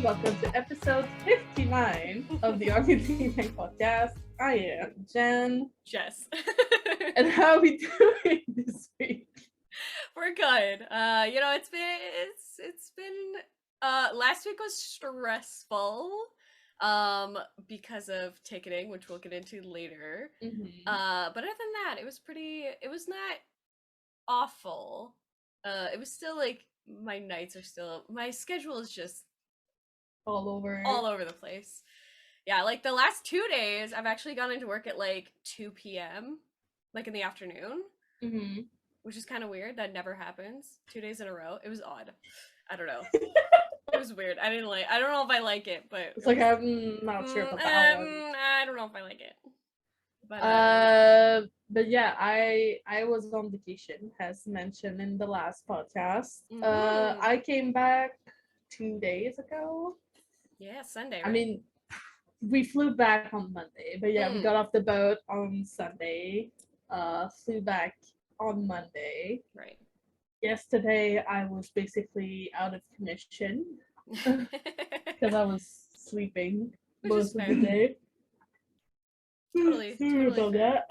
Welcome to episode 59 of the ThinkTank podcast. I am Jen. Jess. And how are we doing this week? We're good. It's been last week was stressful because of ticketing, which we'll get into later. Mm-hmm. But other than that, it was not awful. It was still like my schedule is just All over the place. Yeah, like the last 2 days, I've actually gone into work at like 2 p.m., like in the afternoon, Mm-hmm. which is kind of weird. That never happens 2 days in a row. It was odd. I don't know. It was weird. I don't know if I like it, but It's like I'm not sure about that one. I don't know if I like it. But yeah, I was on vacation, as mentioned in the last podcast. Mhm. I came back 2 days ago. Yeah, Sunday, right? I mean, we flew back on Monday, but yeah, we got off the boat on Sunday. Flew back on Monday. Right. Yesterday, I was basically out of commission because I was sleeping most of the day. Totally about fair.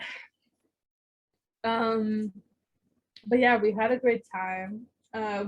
that. But yeah, we had a great time.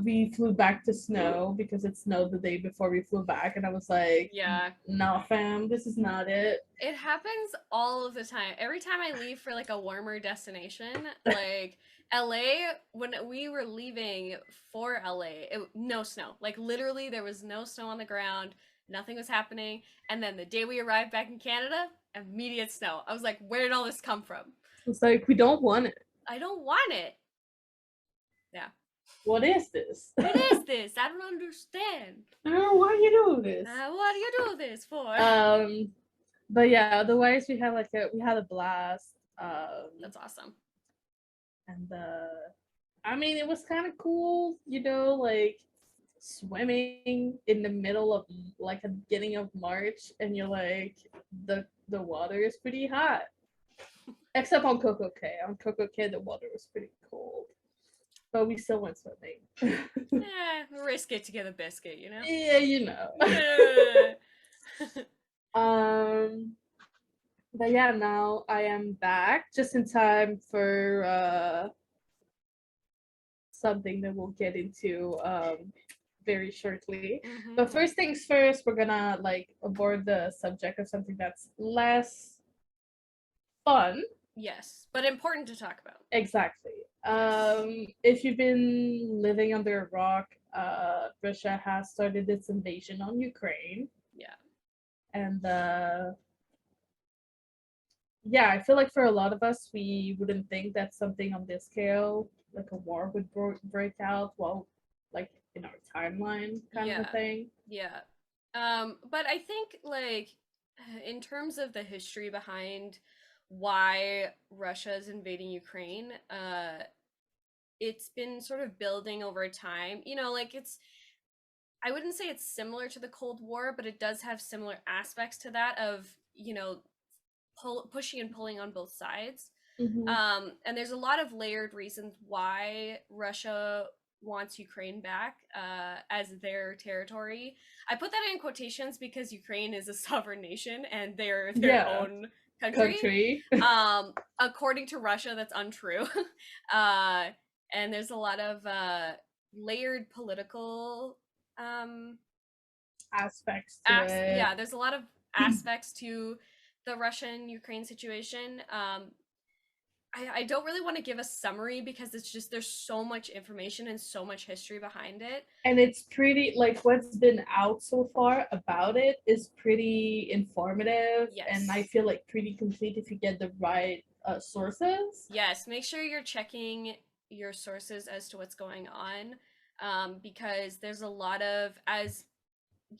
We flew back to snow because it snowed the day before we flew back, and I was like, Yeah. "No, fam, this is not it." It happens all of the time. Every time I leave for like a warmer destination, like LA, when we were leaving for LA, no snow. Like literally, there was no snow on the ground. Nothing was happening. And then the day we arrived back in Canada, immediate snow. I was like, where did all this come from? It's like we don't want it. I don't want it. Yeah. What is this? What is this? I don't understand. I don't know why you do this. What do you do this for? But yeah, otherwise we had a blast. That's awesome. And I mean, it was kind of cool, like swimming in the middle of like the beginning of March, and you're like the water is pretty hot. Except on Coco Cay. On Coco Cay, the water was pretty cold, but we still went swimming. Risk it to get a biscuit, you know? Yeah, you know. But yeah, now I am back just in time for something that we'll get into very shortly. Mm-hmm. But first things first, we're gonna like abord the subject of something that's less fun. Yes, but important to talk about. Exactly. Yes. If you've been living under a rock, Russia has started its invasion on Ukraine. Yeah. And yeah, I feel like for a lot of us, we wouldn't think that something on this scale, like a war, would break out while, like, in our timeline kind of a thing. Yeah. But I think, like, in terms of the history behind why Russia is invading Ukraine, it's been sort of building over time. You know, like I wouldn't say it's similar to the Cold War, but it does have similar aspects to that of, you know, pushing and pulling on both sides. Mm-hmm. And there's a lot of layered reasons why Russia wants Ukraine back as their territory. I put that in quotations because Ukraine is a sovereign nation and they're their own country. According to Russia, that's untrue. And there's a lot of layered political aspects to it. Yeah, there's a lot of aspects to the Russian-Ukraine situation. I don't really want to give a summary because it's just there's so much information and so much history behind it. And it's pretty, like, what's been out so far about it is pretty informative. Yes. And I feel like pretty complete if you get the right sources. Yes, make sure you're checking your sources as to what's going on, because there's a lot of, as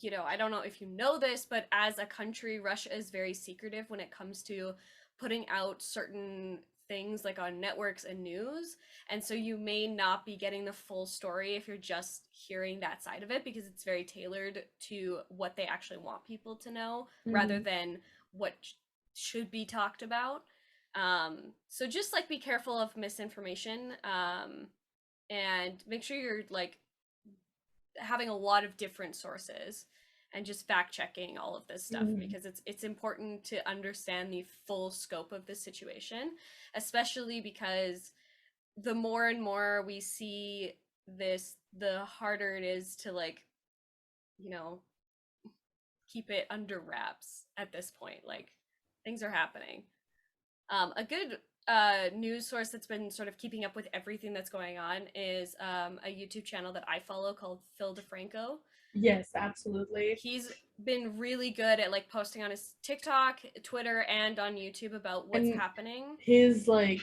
you know, I don't know if you know this, but as a country, Russia is very secretive when it comes to putting out certain things like on networks and news, and so you may not be getting the full story if you're just hearing that side of it, because it's very tailored to what they actually want people to know rather than what should be talked about. So just like be careful of misinformation, and make sure you're like having a lot of different sources. and just fact checking all of this stuff, because it's important to understand the full scope of the situation, especially because the more and more we see this, the harder it is to, like, you know, keep it under wraps at this point. Like, things are happening. A good news source that's been sort of keeping up with everything that's going on is a YouTube channel that I follow called Phil DeFranco. Yes, absolutely. He's been really good at, like, posting on his TikTok, Twitter, and on YouTube about what's happening. His, like,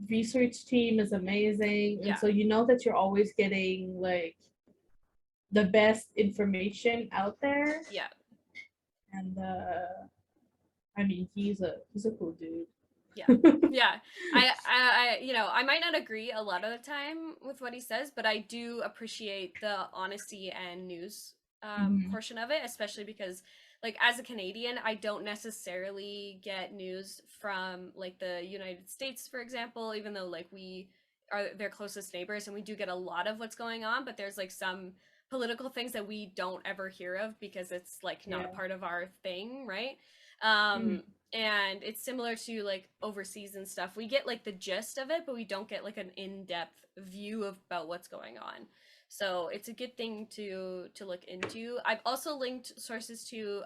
research team is amazing. And so you know that you're always getting, like, the best information out there. Yeah. And I mean, he's a cool dude. Yeah. Yeah. I you know, I might not agree a lot of the time with what he says, but I do appreciate the honesty and news portion of it, especially because, like, as a Canadian, I don't necessarily get news from, like, the United States, for example, even though, like, we are their closest neighbors and we do get a lot of what's going on, but there's, like, some political things that we don't ever hear of because it's, like, not a part of our thing, right? And it's similar to, like, overseas and stuff. We get, like, the gist of it, but we don't get, like, an in-depth view about what's going on. So it's a good thing to look into. I've also linked sources to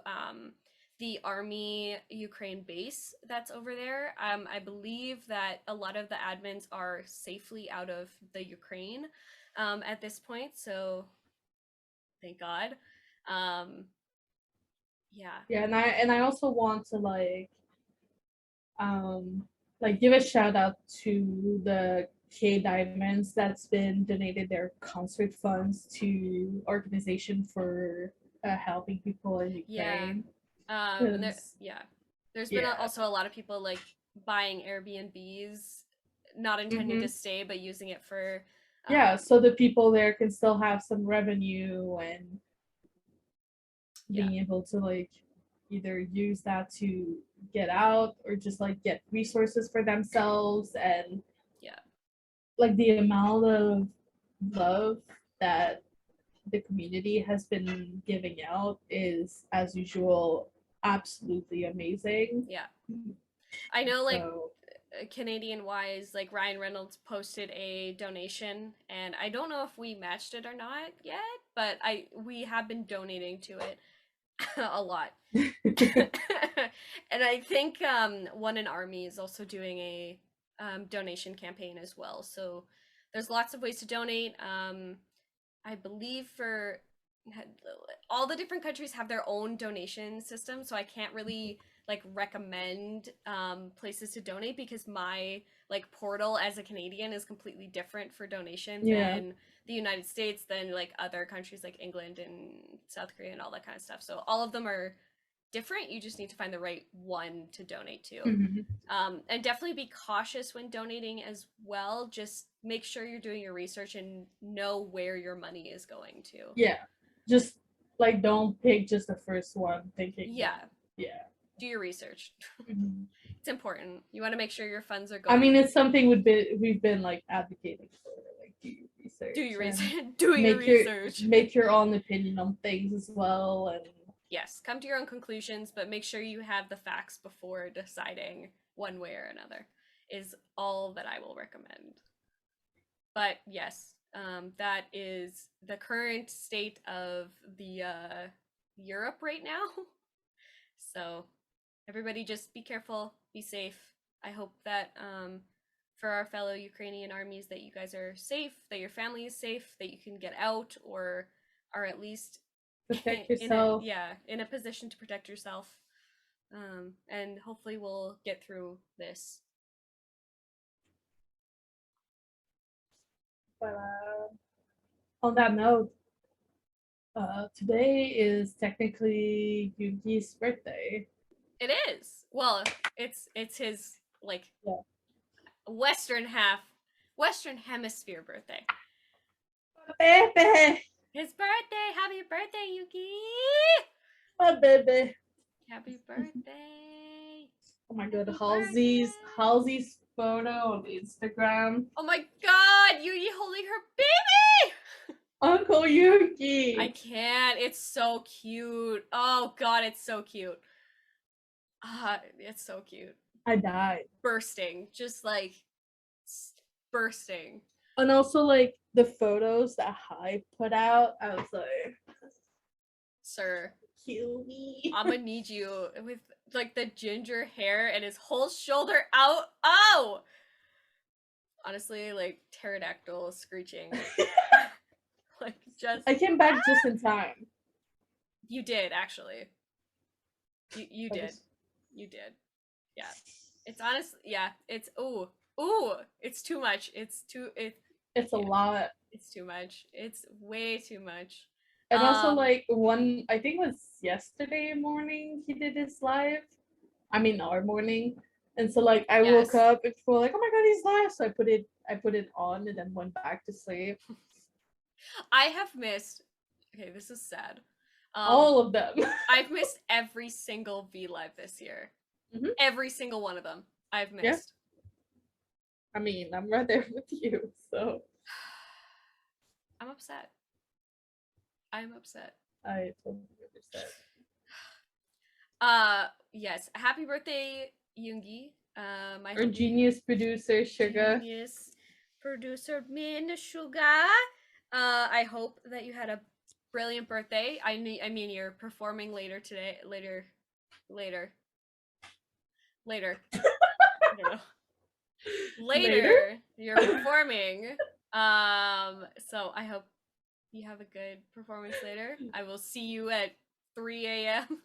the Army Ukraine base that's over there. I believe that a lot of the admins are safely out of the Ukraine at this point, so thank God. Yeah, and I also want to, like give a shout out to the K Diamonds that's been donated their concert funds to organization for helping people in Ukraine. There's been also a lot of people, like, buying Airbnbs, not intending to stay, but using it for so the people there can still have some revenue and being able to, like, either use that to get out or just, like, get resources for themselves. And like the amount of love that the community has been giving out is, as usual, absolutely amazing. I know, like, Canadian wise, like, Ryan Reynolds posted a donation, and I don't know if we matched it or not yet, but we have been donating to it a lot. And I think One in Army is also doing a donation campaign as well. So there's lots of ways to donate. I believe for all the different countries have their own donation system, so I can't really, like, recommend places to donate because my, like, portal as a Canadian is completely different for donation than the United States, than, like, other countries like England and South Korea and all that kind of stuff. So all of them are different. You just need to find the right one to donate to. And definitely be cautious when donating as well. Just make sure you're doing your research and know where your money is going to. Just, like, don't pick just the first one thinking do your research. It's important. You want to make sure your funds are going. I mean, it's something we've been like advocating for, like, do your research. Do your research. Do your research. Make your own opinion on things as well. And yes, come to your own conclusions, but make sure you have the facts before deciding one way or another is all that I will recommend. But yes, that is the current state of the Europe right now. So everybody just be careful, be safe. I hope that for our fellow Ukrainian armies that you guys are safe, that your family is safe, that you can get out or are at least protect yourself. In a position to protect yourself. And hopefully we'll get through this. But on that note, today is technically Yoongi's birthday. It is. Well, it's his, like, Western Hemisphere birthday. Baby. His birthday! Happy birthday, Yuki! My baby. Happy birthday! Oh my god, Halsey's photo on Instagram. Oh my god, Yuki holding her baby! Uncle Yoongi. I can't. It's so cute. Oh god, it's so cute. It's so cute. I died. Bursting. Just like bursting. And also like the photos that Hype put out, I was like, sir, kill me. I'm gonna need you with like the ginger hair and his whole shoulder out. Oh! Honestly, like pterodactyl screeching. Like just I came back just in time. You did actually. You did. You did. Yeah. It's honestly it's it's too much. It's a lot. It's too much. It's way too much. And also like I think it was yesterday morning he did his live. I mean our morning. And so like I woke up and people were like, oh my god, he's live. So I put it on and then went back to sleep. I have missed this is sad. All of them. I've missed every single V-Live this year. Mm-hmm. Every single one of them I've missed. Yeah. I mean, I'm right there with you, so I'm upset. I'm upset. I totally understand. Yes. Happy birthday, Yoongi. Our genius producer, Sugar. Genius producer, Min Sugar. I hope that you had a brilliant birthday. I mean, you're performing later today. Later. I don't know. Later, you're performing. So I hope you have a good performance later. I will see you at 3 a.m.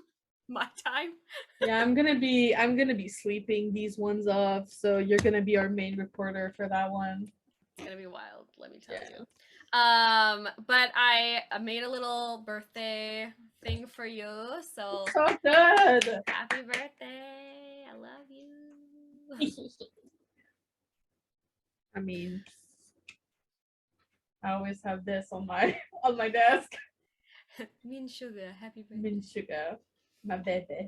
my time. Yeah, I'm gonna be sleeping these ones off. So you're gonna be our main reporter for that one. It's gonna be wild, let me tell you. But I made a little birthday thing for you. So good. Happy birthday. I love you. I mean, I always have this on my desk. Min Sugar, happy birthday. Min Sugar, my baby.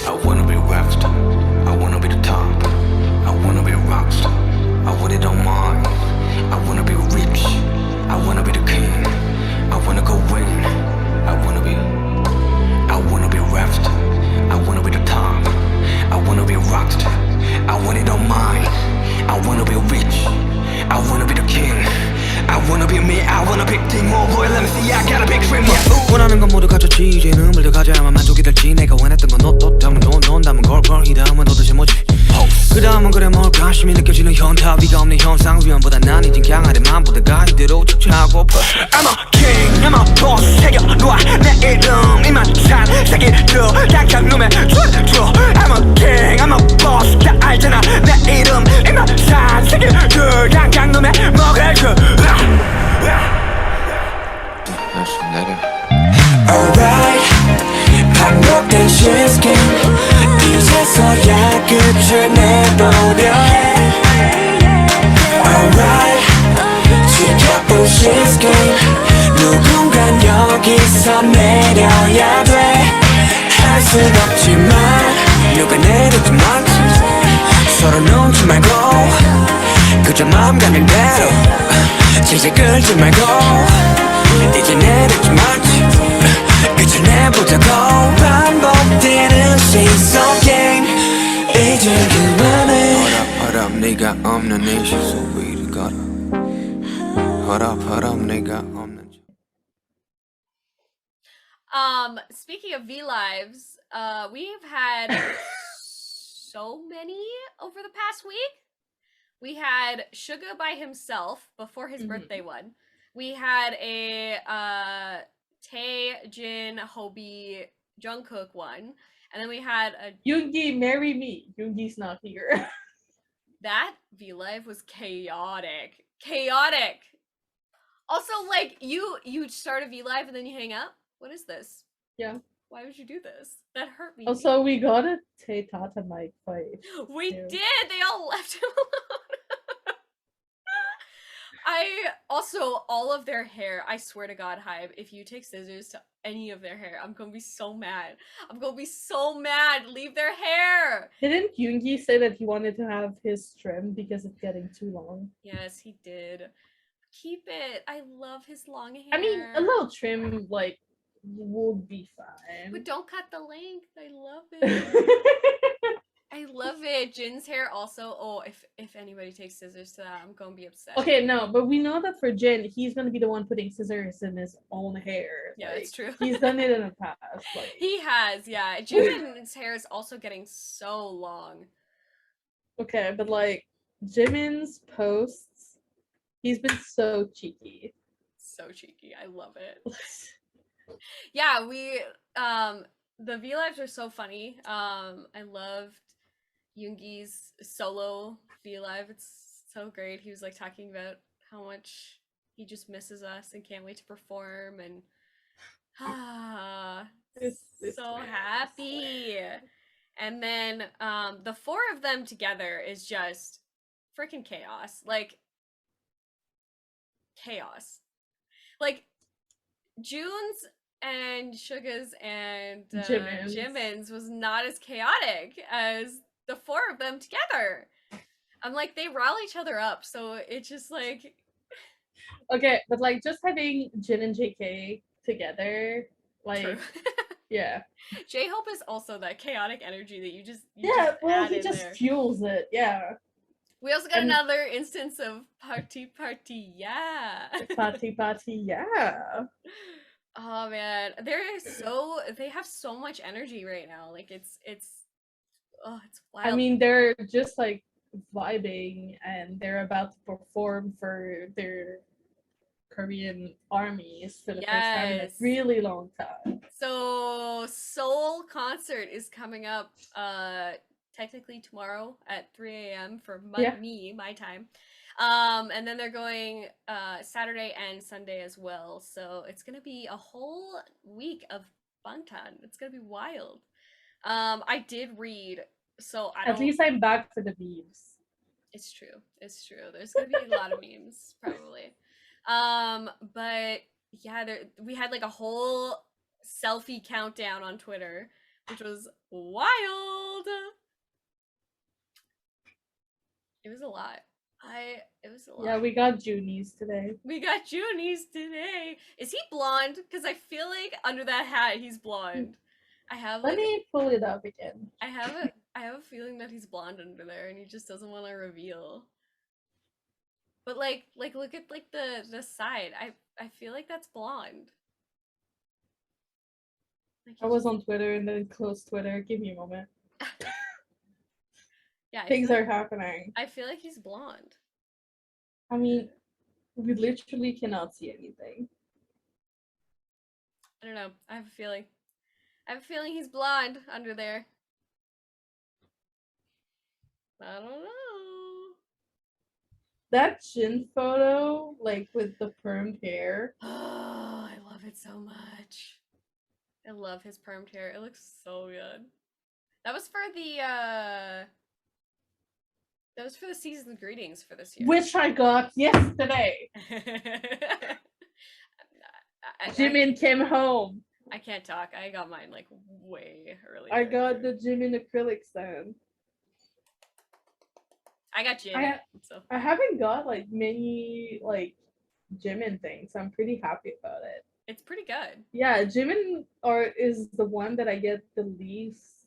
I wanna be rapped, I wanna be the top, I wanna be a rockstar, I want it on mine, I wanna be rich, I wanna be the king, I wanna go win, I wanna be rapped, I wanna be the top, I wanna be a rockstar, I want it on mine, I wanna be rich, I wanna be the king, I wanna be me, I wanna pick thing more boy, let me see, I got a big dream. 원하는 건 모두 가졌지 이제는 물들 가져야만 만족이 될지 내가 원했던 건 너 때문에 논다면 걸 이 다음은 도대체 뭐지 그 다음은 그래 뭘까 심히 느껴지는 현타 위가 없는 현상 위험보다 난 이젠 강하대 맘보다가 이대로 척추하고 I'm a king, I'm a boss 새겨놓아 내 이름 이만 산 새끼들 당장 놈에 줘 I'm a king, I'm a boss 다 알잖아 내 이름 이만 산 새끼들 당장 놈에 먹을 줘 Alright 반복된 시스템 이제서야 끝을 내보려 해 Alright 지켜본 시스템 누군간 여기서 내려야 돼 할 순 없지만 누가 내리든 많지 서로 놓지 말고 그저 마음 가는 대로 질질 끌지 말고 이제 내리지 말지 끝을 내보자고 반복되는 seesaw game 이제 그만해 Hold up 네가 없는 이 시소 위를 걸어 Hold up 네가 없는 Speaking of V-Lives, we've had so many over the past week. We had Suga by himself before his birthday one. We had a Tae, Jin, Hobi, Jungkook one. And then we had a Yoongi, marry me. Yoongi's not here. That V-Live was chaotic. Chaotic. Also, like, you start a V-Live and then you hang up? What is this? Yeah. Why would you do this? That hurt me. Also, we got a Tae Tata mic fight. We did! They all left him alone. I also, all of their hair, I swear to God, Hybe, if you take scissors to any of their hair, I'm gonna be so mad. I'm gonna be so mad. Leave their hair. Didn't Yoongi say that he wanted to have his trim because it's getting too long? Yes, he did. Keep it. I love his long hair. I mean, a little trim, like, would be fine. But don't cut the length. I love it. I love it. Jin's hair also. Oh, if anybody takes scissors to that, I'm gonna be upset. Okay, no, but we know that for Jin, he's gonna be the one putting scissors in his own hair. Yeah, like, it's true. He's done it in the past. Like, He has, yeah. Jimin's hair is also getting so long. okay, but like Jimin's posts, he's been so cheeky. So cheeky. I love it. Yeah, we the Vlives are so funny. I loved Yoongi's solo Vlive. It's so great. He was like talking about how much he just misses us and can't wait to perform and It's so weird. happy. And then the four of them together is just freaking chaos. Like chaos. Like June's and Suga's and Jimin's was not as chaotic as the four of them together. I'm like, they rile each other up, so it's just like Okay, but like just having Jin and JK together, like true. yeah. J-Hope is also that chaotic energy that you just Well, add he in just there. fuels it. Yeah. We also got and- another instance of party, yeah. Party, yeah. Oh man, they have so much energy right now. Like it's wild. I mean, they're just like vibing, and they're about to perform for their Korean armies for the first time in a Yes. really long time. So Seoul concert is coming up technically tomorrow at 3 a.m. for my time. And then they're going Saturday and Sunday as well. So it's gonna be a whole week of Bangtan. It's gonna be wild. I did read, so At least I'm back for the memes. It's true. It's true. There's gonna be a lot of memes probably. But yeah, we had like a whole selfie countdown on Twitter, which was wild. It was a lot. It was a lot. Yeah, we got Junies today. We got Junies today. Is he blonde? Because I feel like under that hat he's blonde. Let me pull it up again. I have a feeling that he's blonde under there and he just doesn't want to reveal. But like look at like the side. I feel like that's blonde. Like I was on Twitter and then closed Twitter. Give me a moment. Yeah, Things are happening. I feel like he's blonde. I mean, we literally cannot see anything. I don't know. I have a feeling he's blonde under there. I don't know. That Jin photo, like with the permed hair. Oh, I love it so much. I love his permed hair. It looks so good. That was for the season greetings for this year. Which I got yesterday. Jimin came home. I can't talk. I got mine like way earlier. I got the Jimin acrylic stand. I got Jin. I haven't got like many like Jimin things. I'm pretty happy about it. It's pretty good. Yeah, Jimin is the one that I get the least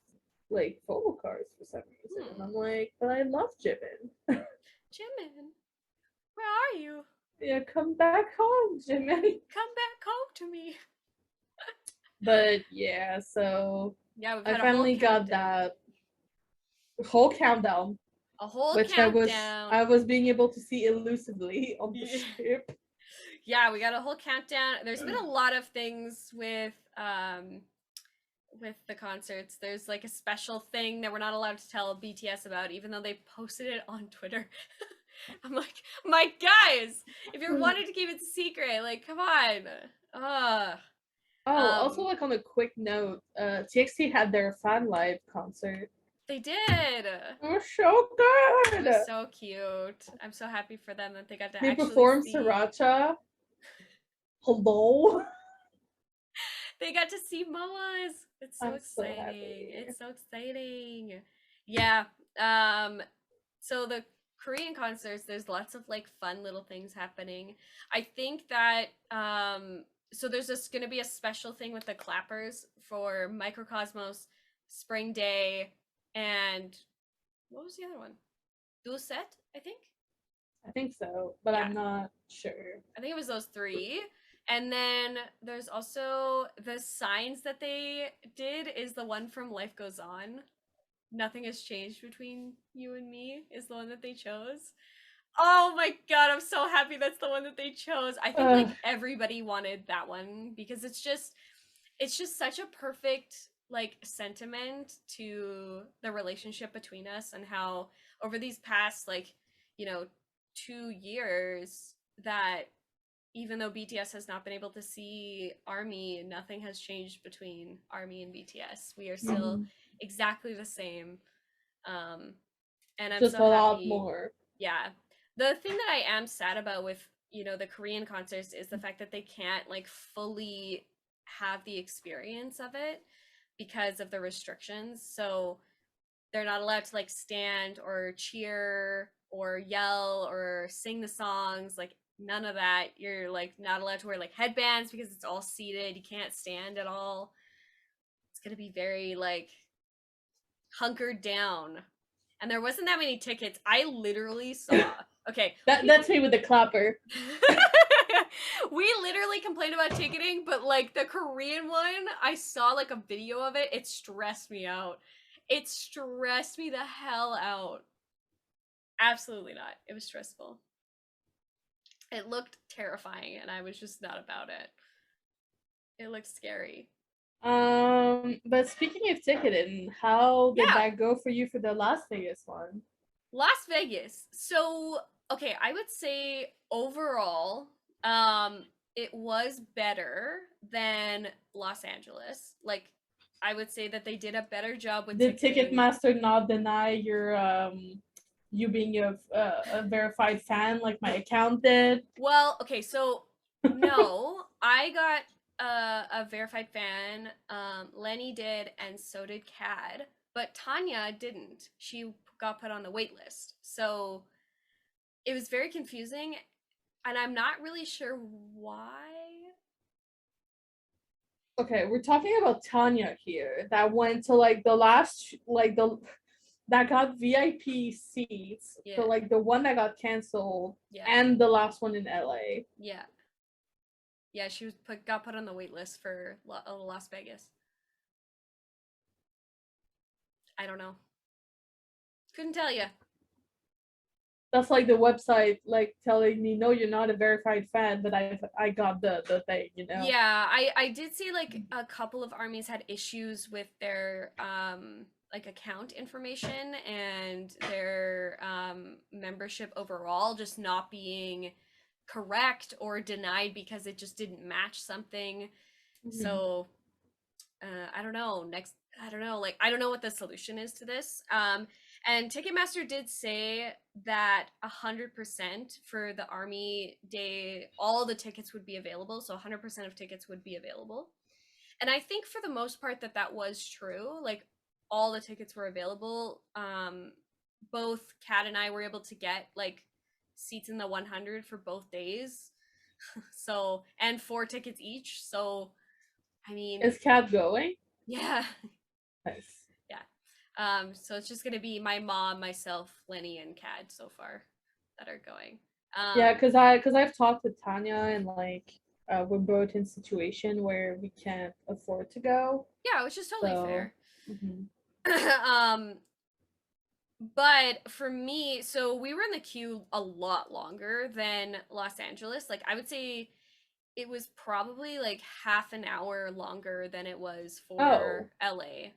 like photo cards for some reason. And I'm like, but I love Jimin. Jimin, where are you? Yeah, come back home, Jimin. Come back home to me. But yeah, so yeah, I finally got that whole countdown. A whole which countdown. I was being able to see elusively on the ship. Yeah, we got a whole countdown. There's been a lot of things with the concerts. There's like a special thing that we're not allowed to tell BTS about, even though they posted it on Twitter. I'm like, my guys, if you're wanting to keep it secret, like, come on. Also, like on a quick note, TXT had their fan live concert. They did. It was so It good. was so cute. I'm so happy for them that they got to They actually performed see. Sriracha. Hello. They got to see Moas. It's so I'm so exciting. happy. It's so exciting. Yeah. So the Korean concerts, there's lots of like fun little things happening. I think that so there's just gonna be a special thing with the clappers for Microcosmos, Spring Day, and what was the other one? Dulcet, I think. I think so, but Yeah. I'm not sure. I think it was those three. And then there's also the signs that they did is the one from Life Goes On. Nothing has changed between you and me is the one that they chose. Oh my god, I'm so happy that's the one that they chose. I think like everybody wanted that one because it's just such a perfect like sentiment to the relationship between us and how over these past like, 2 years that even though BTS has not been able to see ARMY, nothing has changed between ARMY and BTS. We are still exactly the same. And I'm just so a happy. lot more. Yeah. The thing that I am sad about with, the Korean concerts is the fact that they can't like fully have the experience of it because of the restrictions. So they're not allowed to like stand or cheer or yell or sing the songs, like none of that. You're like not allowed to wear like headbands because it's all seated. You can't stand at all. It's gonna be very like hunkered down. And there wasn't that many tickets. I literally saw. Okay. That's me with the clapper. We literally complained about ticketing, but like the Korean one, I saw like a video of it. It stressed me out. It stressed me the hell out. Absolutely not. It was stressful. It looked terrifying, and I was just not about it. It looked scary. But speaking of ticketing, how did Yeah. that go for you for the Las Vegas one? Las Vegas. So, okay, I would say overall, it was better than Los Angeles. Like, I would say that they did a better job with Did ticketing. Ticketmaster not deny your you being a verified fan like my account did? Well, okay, so no, I got a verified fan. Lenny did, and so did Cad, but Tanya didn't. She got put on the wait list. So it was very confusing, and I'm not really sure why. Okay, we're talking about Tanya here that went to like the last that got VIP seats for like the one that got canceled and the last one in LA. Yeah. Yeah, she was got put on the wait list for Las Vegas. I don't know. Couldn't tell you. That's like the website like telling me, no, you're not a verified fan, but I got the thing, Yeah, I did see like a couple of armies had issues with their like account information and their membership overall just not being correct or denied because it just didn't match something. So I don't know. I don't know. Like I don't know what the solution is to this. And Ticketmaster did say that 100% for the Army Day, all the tickets would be available. So 100% of tickets would be available. And I think for the most part that was true. Like all the tickets were available. Both Kat and I were able to get like seats in the 100 for both days. So, and 4 tickets each. So, I mean, is Kat going? Yeah. Nice. Yeah. So it's just gonna be my mom, myself, Lenny, and Cad so far that are going. Yeah, because I've talked with Tanya and like we're both in a situation where we can't afford to go. Yeah, which is totally fair. Mm-hmm. But for me, so we were in the queue a lot longer than Los Angeles. Like I would say it was probably like half an hour longer than it was for LA.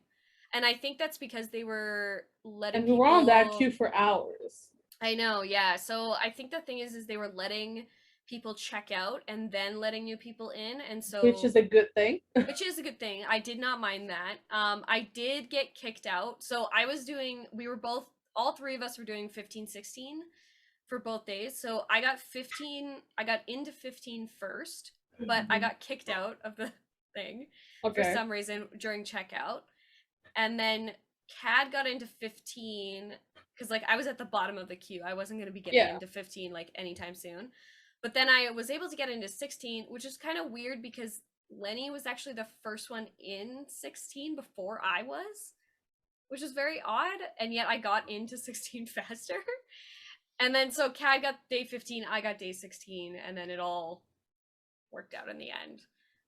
And I think that's because they were letting people... And we were on that queue for hours. I know, yeah. So I think the thing is they were letting people check out and then letting new people in, and so which is a good thing. which is a good thing. I did not mind that. I did get kicked out. So all three of us were doing 15, 16 for both days. So I got into 15 first, but I got kicked out of the thing for some reason during checkout. And then Cad got into 15 because like I was at the bottom of the queue. I wasn't going to be getting into 15 like anytime soon. But then I was able to get into 16, which is kind of weird because Lenny was actually the first one in 16 before I was, which is very odd. And yet I got into 16 faster. And then so Cad got day 15, I got day 16, and then it all worked out in the end.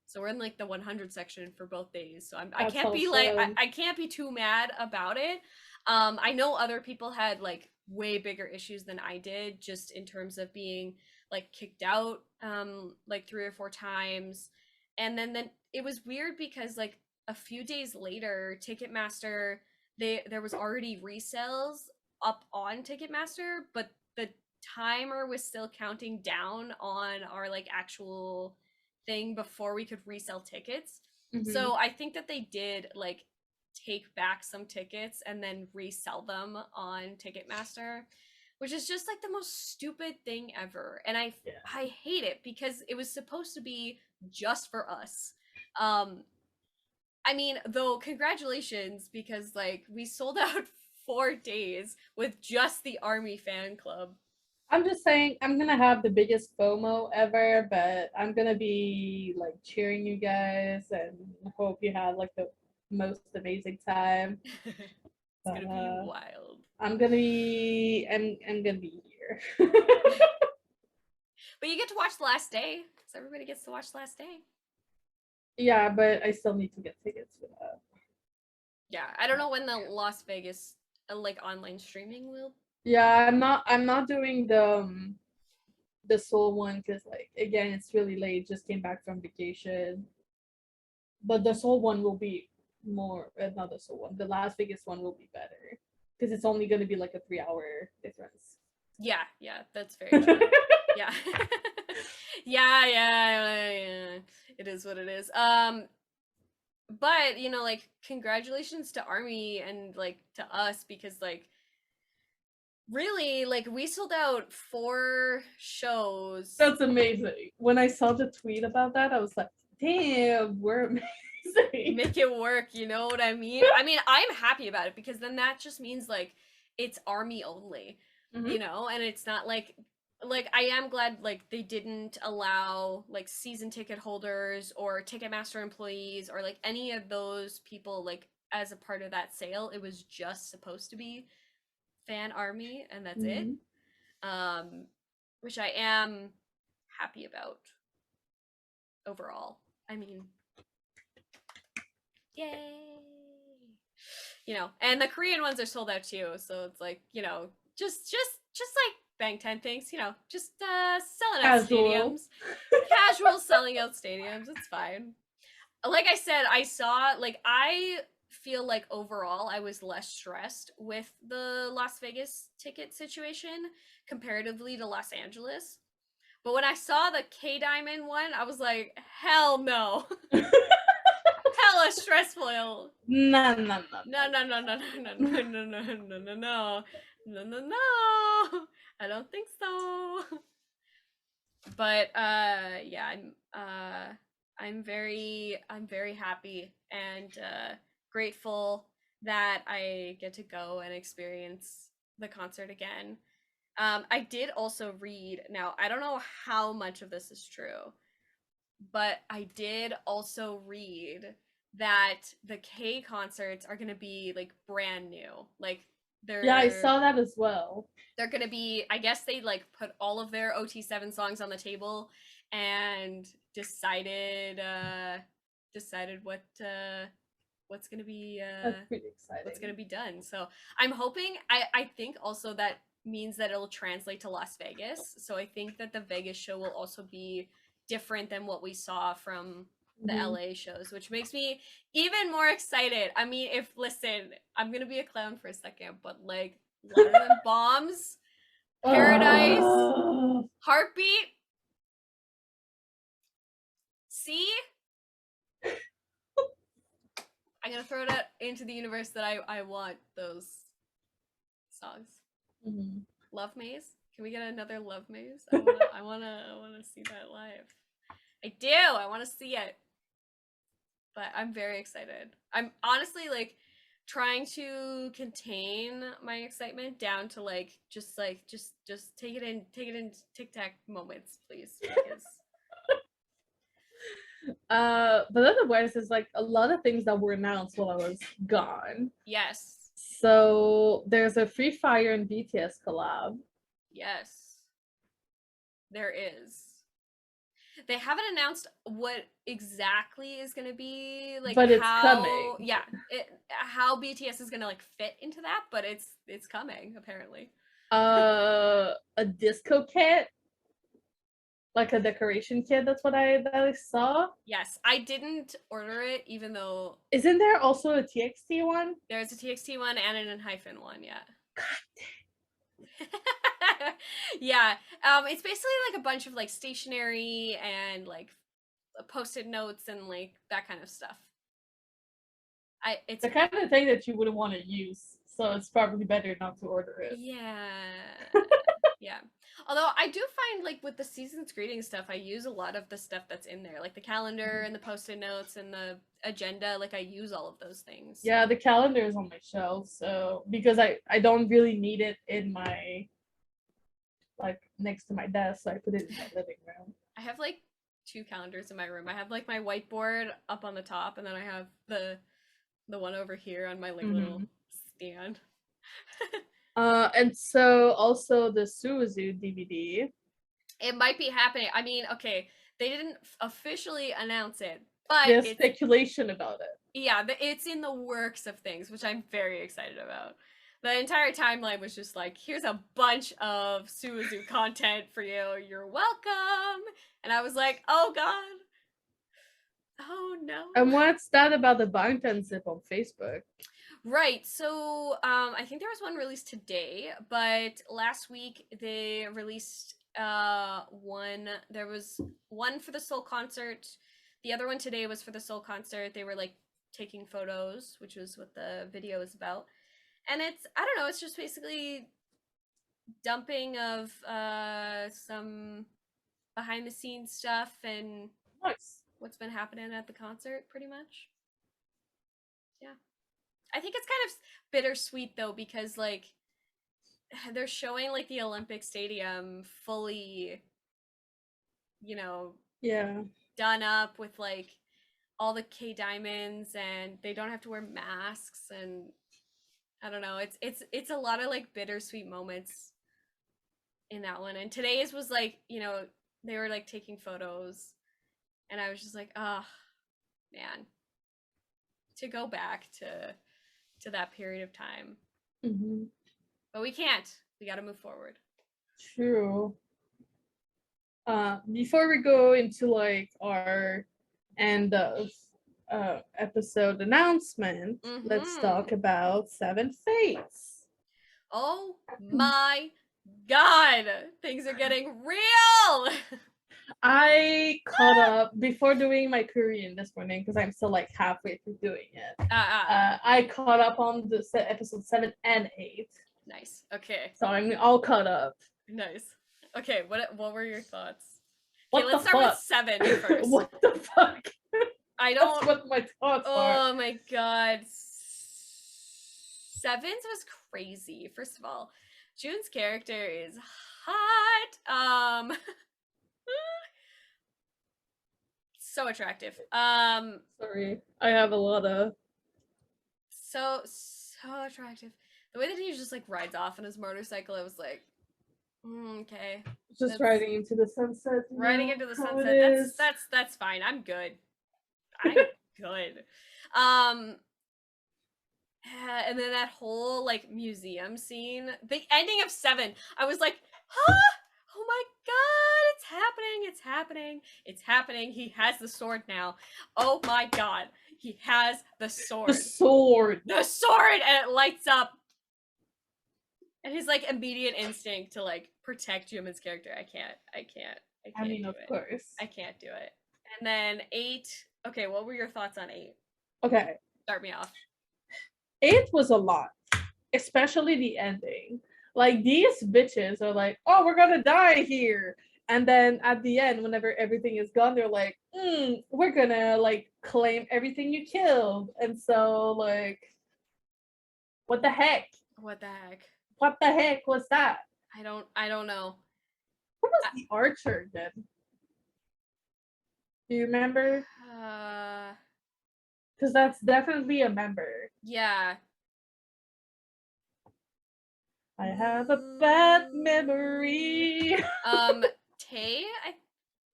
So we're in like the 100 section for both days. So I can't be like I can't be too mad about it. I know other people had like way bigger issues than I did, just in terms of being like kicked out like 3 or 4 times. And then it was weird because like a few days later, Ticketmaster, there was already resales up on Ticketmaster, but the timer was still counting down on our like actual thing before we could resell tickets. So I think that they did like take back some tickets and then resell them on Ticketmaster, which is just like the most stupid thing ever. And I hate it because it was supposed to be just for us. I mean, though, congratulations, because like we sold out 4 days with just the ARMY fan club. I'm just saying, I'm gonna have the biggest FOMO ever, but I'm gonna be like cheering you guys and hope you have like the most amazing time. It's gonna be wild. I'm gonna be here. But you get to watch the last day, because everybody gets to watch the last day. Yeah, but I still need to get tickets for that. Yeah, I don't know when the Las Vegas like online streaming will. Yeah, I'm not doing the Seoul one because like again it's really late. Just came back from vacation. But the Seoul one will be more. Not the Seoul one. The Las Vegas one will be better because it's only going to be like a 3-hour difference. Yeah, that's very true. Yeah. yeah. It is what it is. But you know, like congratulations to ARMY and like to us because like really like we sold out 4 shows. That's amazing. When I saw the tweet about that, I was like, damn, we're amazing. Make it work, you know what I mean? I mean, I'm happy about it because then that just means like it's ARMY only, you know, and it's not like I am glad like they didn't allow like season ticket holders or Ticketmaster employees or like any of those people like as a part of that sale. It was just supposed to be fan ARMY and that's it. Which I am happy about overall. I mean, yay. You know, and the Korean ones are sold out too, so it's like, you know, just like Bangtan thinks, you know, just selling out stadiums. Casual selling out stadiums. It's fine. Like I said, I feel like overall I was less stressed with the Las Vegas ticket situation comparatively to Los Angeles. But when I saw the K Diamond one, I was like, hell no. Hella stressful. No. I don't think so. But yeah, I'm very happy and grateful that I get to go and experience the concert again. I did also read, now I don't know how much of this is true, but I did also read that the K concerts are gonna be like brand new. Like yeah, I saw that as well. They're gonna be, I guess they like put all of their OT7 songs on the table and decided what's gonna be that's pretty exciting. What's gonna be done. So I'm hoping, I think also that means that it'll translate to Las Vegas. So I think that the Vegas show will also be different than what we saw from the LA shows, which makes me even more excited. I mean, listen, I'm gonna be a clown for a second, but like Louder Than Bombs, Paradise, Heartbeat, See? I'm gonna throw it out into the universe that I want those songs. Mm-hmm. Love Maze? Can we get another Love Maze? I wanna see that live. I do. I want to see it. But I'm very excited. I'm honestly like trying to contain my excitement down to like just take it in tic-tac moments, please. Because But otherwise, there's like a lot of things that were announced while I was gone. yes. So there's a FreeFire and BTS collab. Yes. There is. They haven't announced what exactly is going to be like, but it's how, coming. Yeah, how BTS is going to like fit into that, but it's coming apparently. A disco kit, like a decoration kit. That's what I saw. Yes, I didn't order it, even though. Isn't there also a TXT one? There's a TXT one and an hyphen one. Yeah. Yeah. It's basically like a bunch of like stationery and like post-it notes and like that kind of stuff. It's the kind of thing that you wouldn't want to use, so it's probably better not to order it. Yeah. Yeah. Although I do find like with the season's greeting stuff, I use a lot of the stuff that's in there, like the calendar and the post-it notes and the agenda. Like I use all of those things. Yeah, the calendar is on my shelf, so because I don't really need it in my like next to my desk, so I put it in my living room. I have like 2 calendars in my room. I have like my whiteboard up on the top, and then I have the one over here on my like little stand. And so also the Suzu DVD. It might be happening. I mean, okay, they didn't officially announce it, but there's speculation about it. Yeah, it's in the works of things, which I'm very excited about. The entire timeline was just like, here's a bunch of Suzu content for you. You're welcome. And I was like, oh god. Oh no. And what's that about the Bangtan zip on Facebook? Right. So I think there was one released today, but last week they released one. There was one for the Seoul concert. The other one today was for the Seoul concert. They were like taking photos, which was what the video is about. And it's, I don't know, it's just basically dumping of some behind the scenes stuff and nice. What's been happening at the concert, pretty much. Yeah. I think it's kind of bittersweet though, because like they're showing like the Olympic Stadium fully, you know, done up with like all the K diamonds, and they don't have to wear masks, and I don't know, it's a lot of like bittersweet moments in that one. And today's was like, you know, they were like taking photos, and I was just like, oh man, to go back to that period of time. But we can't. We got to move forward. True. Before we go into like our end of episode announcement, let's talk about Seven Fates. Oh my god, things are getting real. I caught up before doing my Korean this morning because I'm still like halfway through doing it. I caught up on the episode 7 and 8. Nice. Okay. So I'm all caught up. Nice. Okay. What were your thoughts? Okay, let's start with 7 first. What the fuck? I don't. That's what my thoughts are. Oh my god. 7's was crazy. First of all, June's character is hot. So attractive. Sorry, I have a lot of. So attractive. The way that he just like rides off on his motorcycle, I was like, okay. Just riding into the sunset. Riding into the sunset. That's fine. I'm good. I'm good. And then that whole like museum scene, the ending of 7, I was like, huh? Oh my god, it's happening, it's happening, it's happening. He has the sword now. Oh my god, he has the sword. The sword, and it lights up. And his like immediate instinct to like protect Jimin's character. I can't. I mean, of course. I can't do it. And then 8. Okay, what were your thoughts on 8? Okay. Start me off. 8 was a lot, especially the ending. Like, these bitches are like, oh, we're gonna die here. And then at the end, whenever everything is gone, they're like, we're gonna like claim everything you killed. And so, like, what the heck? What the heck? What the heck was that? I don't know. Who was the archer then? Do you remember? Because that's definitely a member. Yeah. I have a bad memory. Tay,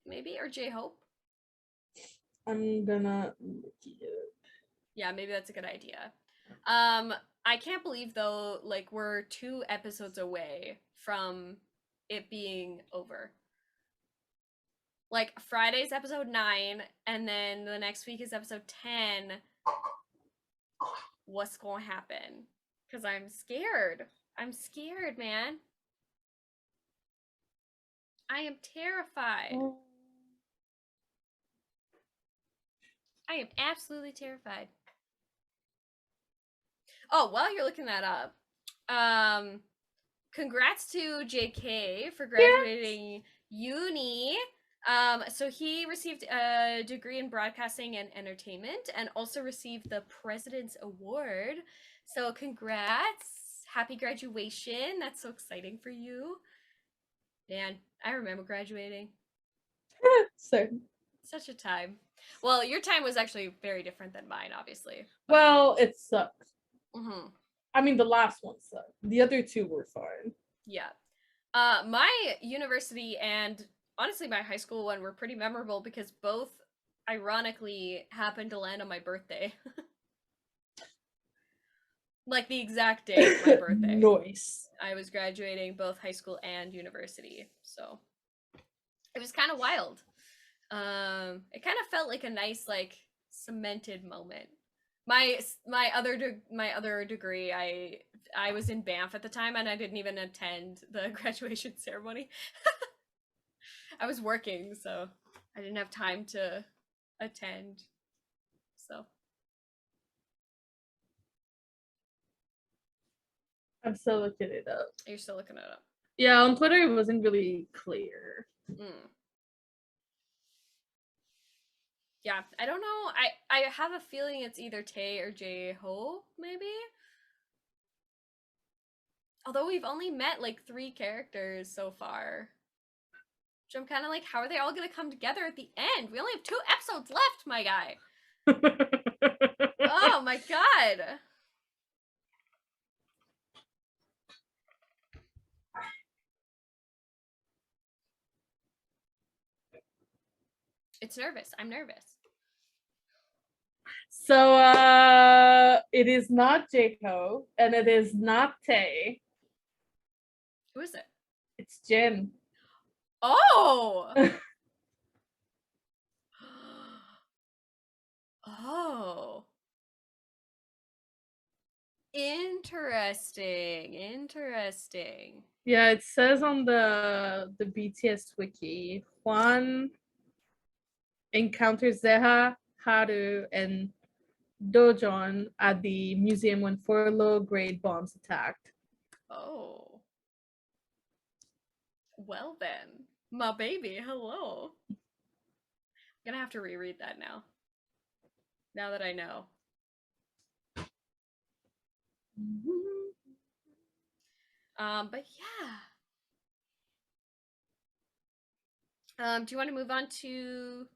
maybe, or J-Hope. I'm gonna look it up. Yeah, maybe that's a good idea. I can't believe though, like, we're 2 episodes away from it being over. Like, Friday's episode 9, and then the next week is episode 10. What's gonna happen? Because I'm scared. I'm scared, man. I am terrified. I am absolutely terrified. Oh, while you're looking that up, congrats to JK for graduating uni. So he received a degree in broadcasting and entertainment and also received the President's Award. So congrats. Happy graduation. That's so exciting for you. Man, I remember graduating. Same. Such a time. Well, your time was actually very different than mine, obviously. But... Well, it sucked. Mm-hmm. I mean, the last one sucked. The other 2 were fine. Yeah. My university and honestly my high school one were pretty memorable because both ironically happened to land on my birthday. Like the exact day of my birthday. Nice. I was graduating both high school and university, so it was kind of wild. It kind of felt like a nice, like, cemented moment. My other degree, I was in Banff at the time, and I didn't even attend the graduation ceremony. I was working, so I didn't have time to attend. So I'm still looking it up. You're still looking it up? Yeah, on Twitter it wasn't really clear. Yeah, I don't know. I have a feeling it's either Tay or J-Hope, maybe? Although we've only met like 3 characters so far. Which I'm kind of like, how are they all going to come together at the end? We only have 2 episodes left, my guy. Oh my god. It's nervous. I'm nervous. So it is not Jaco and it is not Tay. Who is it? It's Jin. Oh. Oh. Interesting. Yeah, it says on the BTS wiki, Juan encounters Zeha, Haru, and Dojon at the museum when 4 low-grade bombs attacked. Oh. Well then, my baby, hello. I'm gonna have to reread that now. Now that I know. But yeah. Do you want to move on to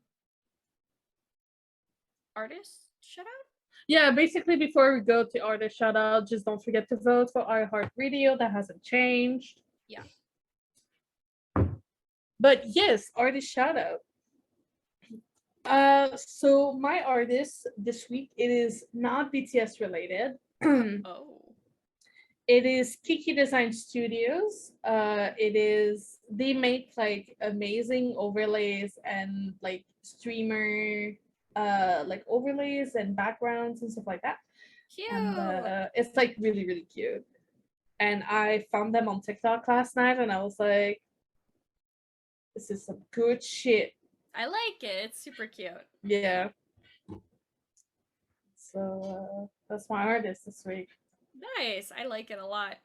artist shout out? Yeah, basically before we go to artist shout out, just don't forget to vote for iHeartRadio. That hasn't changed. Yeah. But yes, artist shout out. So my artist this week, it is not BTS related. Oh. It is Kiki Design Studios. They make like amazing overlays and like streamer like overlays and backgrounds and stuff like that. Cute. And it's like really, really cute. And I found them on TikTok last night and I was like, this is some good shit. I like it. It's super cute. Yeah. So that's my artist this week. Nice. I like it a lot.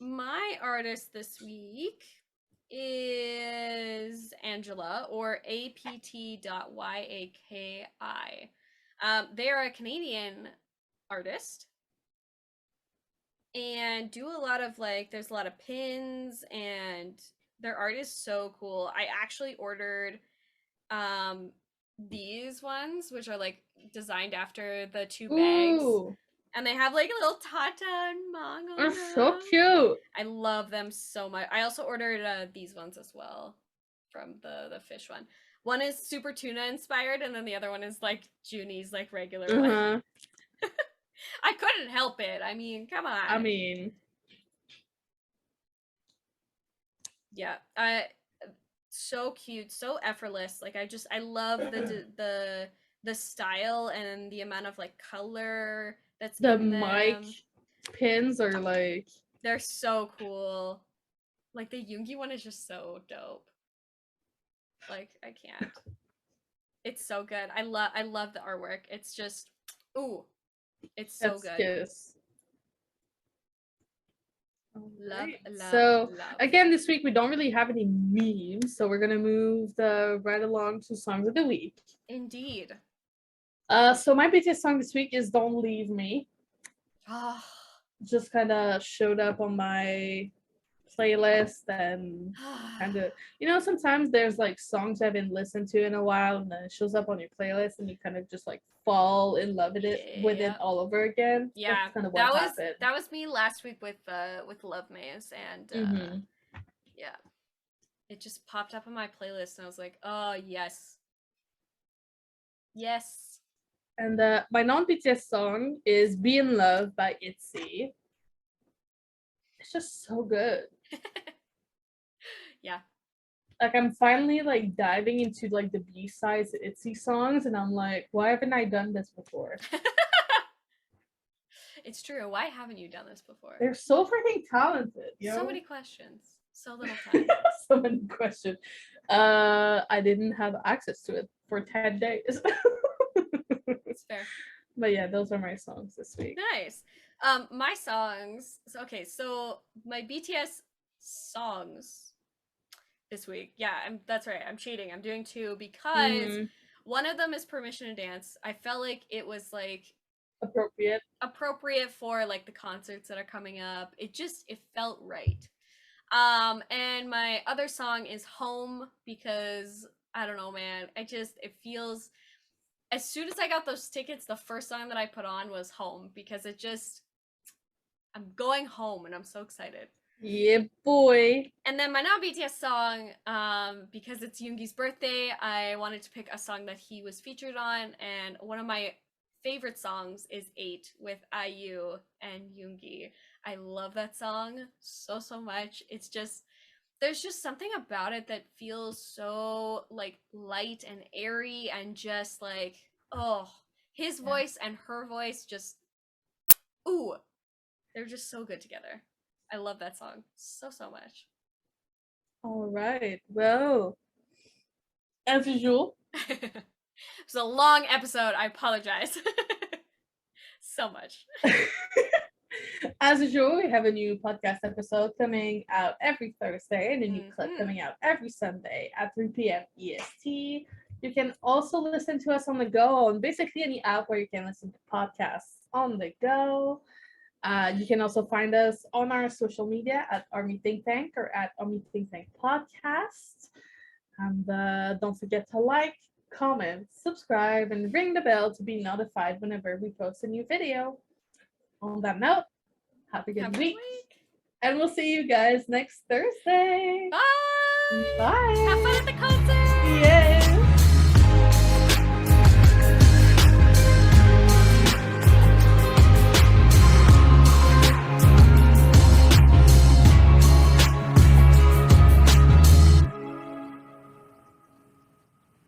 My artist this week is Angela, or apt.yaki. They are a Canadian artist and do a lot of there's a lot of pins, and their art is so cool. I actually ordered these ones, which are designed after the two bags. Ooh, And they have a little Tata and Mong on they're them. so cute. I love them so much. I also ordered these ones as well from the fish one. One is super tuna inspired, and then the other one is Junie's regular one. I couldn't help it. I mean, come on. I mean, yeah. So cute, so effortless. I love the style and the amount of color that's the in mic them. pins are They're so cool. The Yoongi one is just so dope. I can't. It's so good. I love the artwork. It's just it's so good. Kiss. Love. So again, this week we don't really have any memes, so we're gonna move right along to songs of the week. Indeed. So my BTS song this week is "Don't Leave Me." Just kind of showed up on my playlist, and kind of, sometimes there's songs I haven't listened to in a while, and then it shows up on your playlist, and you kind of just fall in love with it all over again. Yeah, that's kind of what happened. That was me last week with Love Maze, and yeah, it just popped up on my playlist, and I was like, oh yes. And my non-BTS song is "Be in Love" by ITZY. It's just so good. Yeah. I'm finally diving into the B-sides ITZY songs, and I'm like, why haven't I done this before? It's true. Why haven't you done this before? They're so freaking talented. So many questions. So little time. So many questions. I didn't have access to it for 10 days. It's fair. But yeah, those are my songs this week. Nice. My songs. So my BTS songs this week. Yeah, that's right. I'm cheating. I'm doing two because one of them is Permission to Dance. I felt like it was appropriate for the concerts that are coming up. It felt right. And my other song is Home, because I don't know, man. It feels, as soon as I got those tickets, the first song that I put on was Home, because I'm going home and I'm so excited. Yeah, boy. And then my non-BTS song, because it's Yoongi's birthday, I wanted to pick a song that he was featured on, and one of my favorite songs is 8 with IU and Yoongi. I love that song so much. It's just, there's just something about it that feels so light and airy, and just his voice and her voice just they're just so good together. I love that song so much. All right. Well, as usual. It was a long episode. I apologize. So much. As usual, we have a new podcast episode coming out every Thursday, and a new clip coming out every Sunday at 3 p.m. EST. You can also listen to us on the go on basically any app where you can listen to podcasts on the go. You can also find us on our social media at Army Think Tank or at Army Think Tank Podcast. And don't forget to comment, subscribe, and ring the bell to be notified whenever we post a new video. On that note, have a good week. And we'll see you guys next Thursday. Bye. Bye. Have fun at the concert.